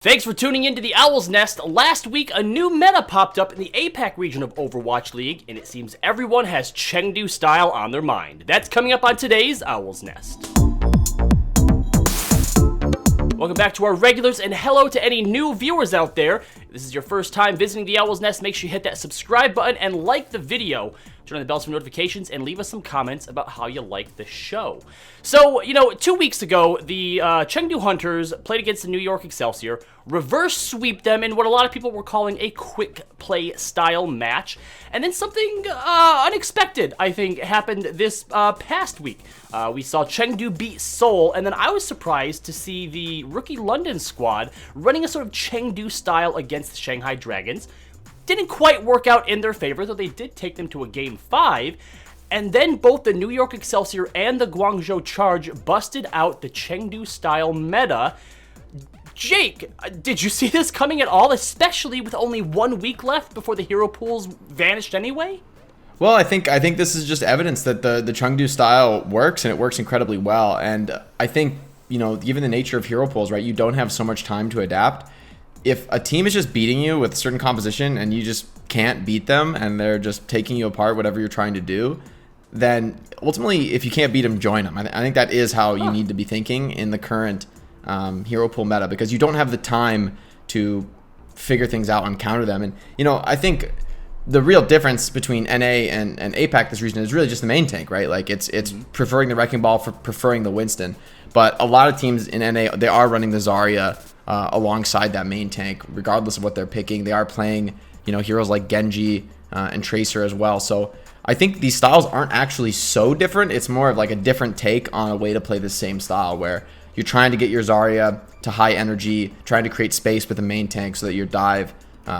Thanks for tuning in to the Owl's Nest. Last week, a new meta popped up in the APAC region of Overwatch League, and it seems everyone has Chengdu style on their mind. That's coming up on today's Owl's Nest. Welcome back to our regulars, and hello to any new viewers out there. If this is your first time visiting the Owl's Nest, make sure you hit that subscribe button and like the video. Turn on the bells for notifications and leave us some comments about how you like the show. So, 2 weeks ago, the Chengdu Hunters played against the New York Excelsior, reverse sweep them in what a lot of people were calling a quick play style match, and then something unexpected, I think, happened this past week. We saw Chengdu beat Seoul, and then I was surprised to see the rookie London squad running a sort of Chengdu style against the Shanghai Dragons. Didn't quite work out in their favor, though they did take them to a Game 5. And then both the New York Excelsior and the Guangzhou Charge busted out the Chengdu-style meta. Jake, did you see this coming at all, especially with only 1 week left before the hero pools vanished anyway? Well, I think this is just evidence that the Chengdu style works, and it works incredibly well. And I think, given the nature of hero pools, right, you don't have so much time to adapt. If a team is just beating you with a certain composition and you just can't beat them and they're just taking you apart, whatever you're trying to do, then ultimately, if you can't beat them, join them. I think that is how you need to be thinking in the current hero pool meta, because you don't have the time to figure things out and counter them. And, I think the real difference between NA and APAC this region is really just the main tank, right? Like it's preferring the Wrecking Ball for preferring the Winston. But a lot of teams in NA, they are running the Zarya alongside that main tank, regardless of what they're picking. They are playing, heroes like Genji and Tracer as well. So I think these styles aren't actually so different. It's more of like a different take on a way to play the same style, where you're trying to get your Zarya to high energy, trying to create space with the main tank so that your dive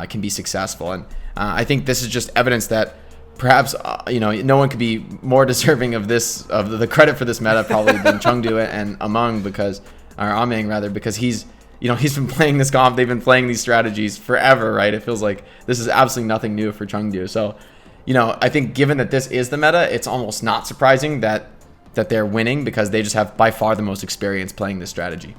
can be successful. And I think this is just evidence that perhaps no one could be more deserving of the credit for this meta probably than Chengdu and Ameng, because he's been playing this comp. They've been playing these strategies forever, right? It feels like this is absolutely nothing new for Chengdu. So, I think given that this is the meta, it's almost not surprising that they're winning, because they just have by far the most experience playing this strategy.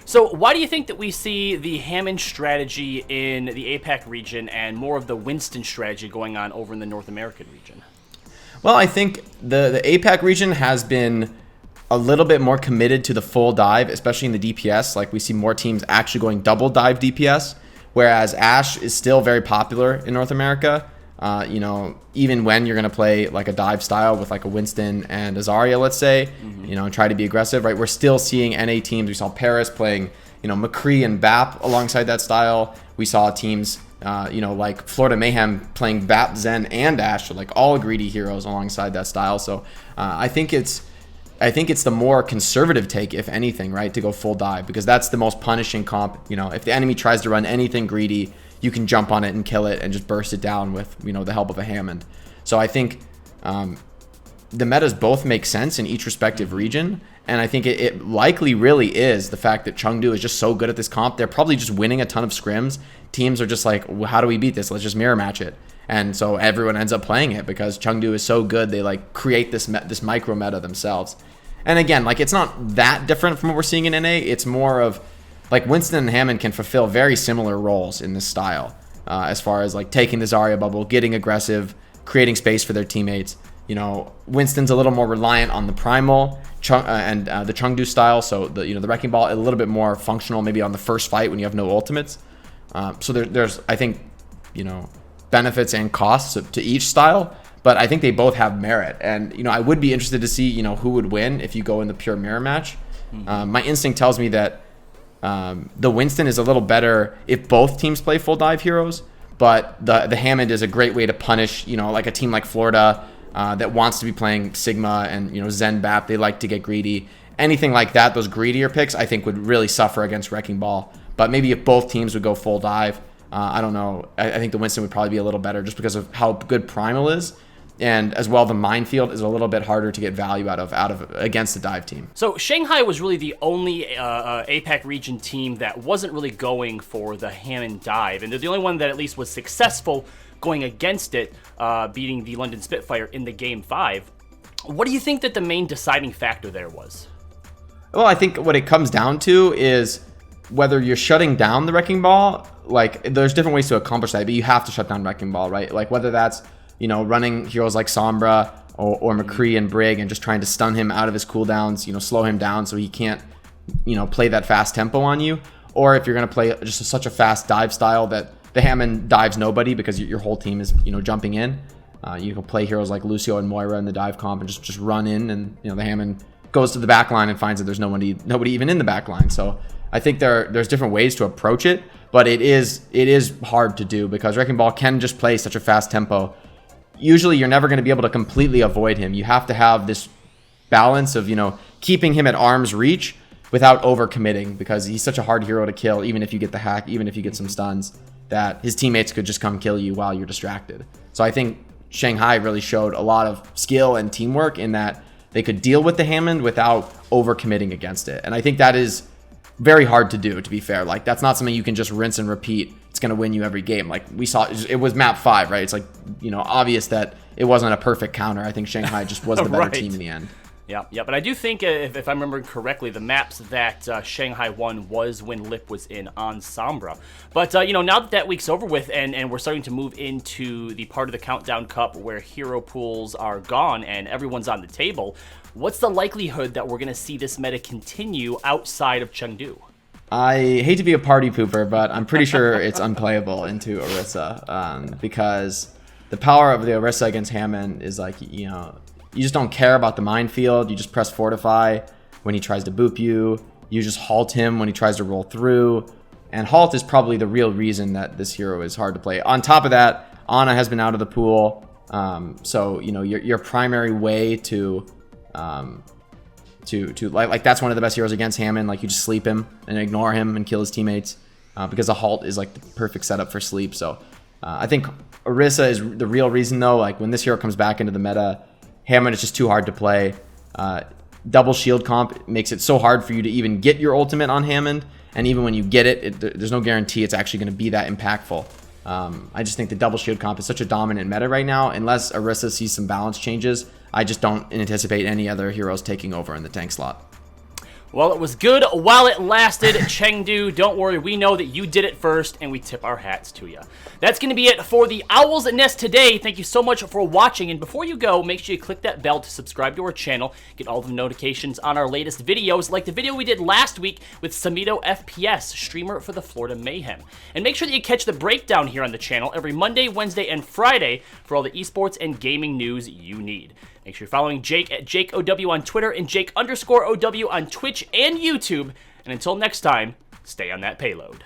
So why do you think that we see the Hammond strategy in the APAC region and more of the Winston strategy going on over in the North American region? Well, I think the APAC region has been a little bit more committed to the full dive, especially in the DPS. Like, we see more teams actually going double dive DPS, whereas Ashe is still very popular in North America. Even when you're going to play like a dive style with like a Winston and a Zarya, let's say, try to be aggressive, right? We're still seeing NA teams. We saw Paris playing, McCree and BAP alongside that style. We saw teams, like Florida Mayhem playing BAP, Zen, and Ashe, so like all greedy heroes alongside that style. So I think it's the more conservative take, if anything, right, to go full dive, because that's the most punishing comp. If the enemy tries to run anything greedy, you can jump on it and kill it and just burst it down with, the help of a Hammond. So I think the metas both make sense in each respective region, and I think it likely really is the fact that Chengdu is just so good at this comp. They're probably just winning a ton of scrims. Teams are just like, well, how do we beat this? Let's just mirror match it. And so everyone ends up playing it because Chengdu is so good. They like create this micro meta themselves. And again, like, it's not that different from what we're seeing in NA. It's more of like Winston and Hammond can fulfill very similar roles in this style, as far as like taking the Zarya bubble, getting aggressive, creating space for their teammates. Winston's a little more reliant on the primal and the Chengdu style, so the Wrecking Ball a little bit more functional maybe on the first fight when you have no ultimates. So there's I think benefits and costs to each style, but I think they both have merit. And I would be interested to see who would win if you go in the pure mirror match. My instinct tells me that the Winston is a little better if both teams play full dive heroes, but the Hammond is a great way to punish like a team like Florida that wants to be playing Sigma and Zen BAP. They like to get greedy. Anything like that, those greedier picks, I think would really suffer against Wrecking Ball. But maybe if both teams would go full dive, I don't know. I think the Winston would probably be a little better just because of how good Primal is. And as well, the minefield is a little bit harder to get value out of against the dive team. So Shanghai was really the only APAC region team that wasn't really going for the Hammond dive, and they're the only one that at least was successful going against it, beating the London Spitfire in the Game 5. What do you think that the main deciding factor there was? Well, I think what it comes down to is whether you're shutting down the Wrecking Ball, like there's different ways to accomplish that, but you have to shut down Wrecking Ball, right? Like whether that's, running heroes like Sombra or McCree and Brig and just trying to stun him out of his cooldowns, slow him down so he can't, play that fast tempo on you. Or if you're going to play just such a fast dive style that the Hammond dives nobody because your whole team is, jumping in. You can play heroes like Lucio and Moira in the dive comp and just run in, and the Hammond goes to the back line and finds that there's nobody even in the back line. So I think there's different ways to approach it, but it is hard to do because Wrecking Ball can just play such a fast tempo. Usually you're never going to be able to completely avoid him. You have to have this balance of, keeping him at arm's reach without overcommitting, because he's such a hard hero to kill, even if you get the hack, even if you get some stuns, that his teammates could just come kill you while you're distracted. So I think Shanghai really showed a lot of skill and teamwork in that they could deal with the Hammond without overcommitting against it. And I think that is very hard to do, to be fair. Like, that's not something you can just rinse and repeat. It's going to win you every game. Like we saw, it was map 5, right? It's like, obvious that it wasn't a perfect counter. I think Shanghai just was the better Right. team in the end. Yeah, but I do think, if I'm remembering correctly, the maps that Shanghai won was when Lip was in on Sombra. But, now that week's over with and we're starting to move into the part of the Countdown Cup where hero pools are gone and everyone's on the table, what's the likelihood that we're going to see this meta continue outside of Chengdu? I hate to be a party pooper, but I'm pretty sure it's unplayable into Orisa, because the power of the Orisa against Hammond is like, you just don't care about the minefield. You just press Fortify when he tries to boop you. You just halt him when he tries to roll through. And halt is probably the real reason that this hero is hard to play. On top of that, Ana has been out of the pool. So, your primary way to that's one of the best heroes against Hammond. Like, you just sleep him and ignore him and kill his teammates, because a halt is like the perfect setup for sleep. So I think Orisa is the real reason, though. Like, when this hero comes back into the meta, Hammond is just too hard to play. Double shield comp makes it so hard for you to even get your ultimate on Hammond, and even when you get it, there's no guarantee it's actually going to be that impactful. I just think the double shield comp is such a dominant meta right now. Unless Orisa sees some balance changes, I just don't anticipate any other heroes taking over in the tank slot. Well, it was good while it lasted, Chengdu. Don't worry, we know that you did it first, and we tip our hats to you. That's going to be it for the Owl's Nest today. Thank you so much for watching, and before you go, make sure you click that bell to subscribe to our channel, get all the notifications on our latest videos, like the video we did last week with Samito FPS, streamer for the Florida Mayhem. And make sure that you catch the breakdown here on the channel every Monday, Wednesday, and Friday for all the esports and gaming news you need. Make sure you're following Jake at JakeOW on Twitter and Jake_OW on Twitch and YouTube. And until next time, stay on that payload.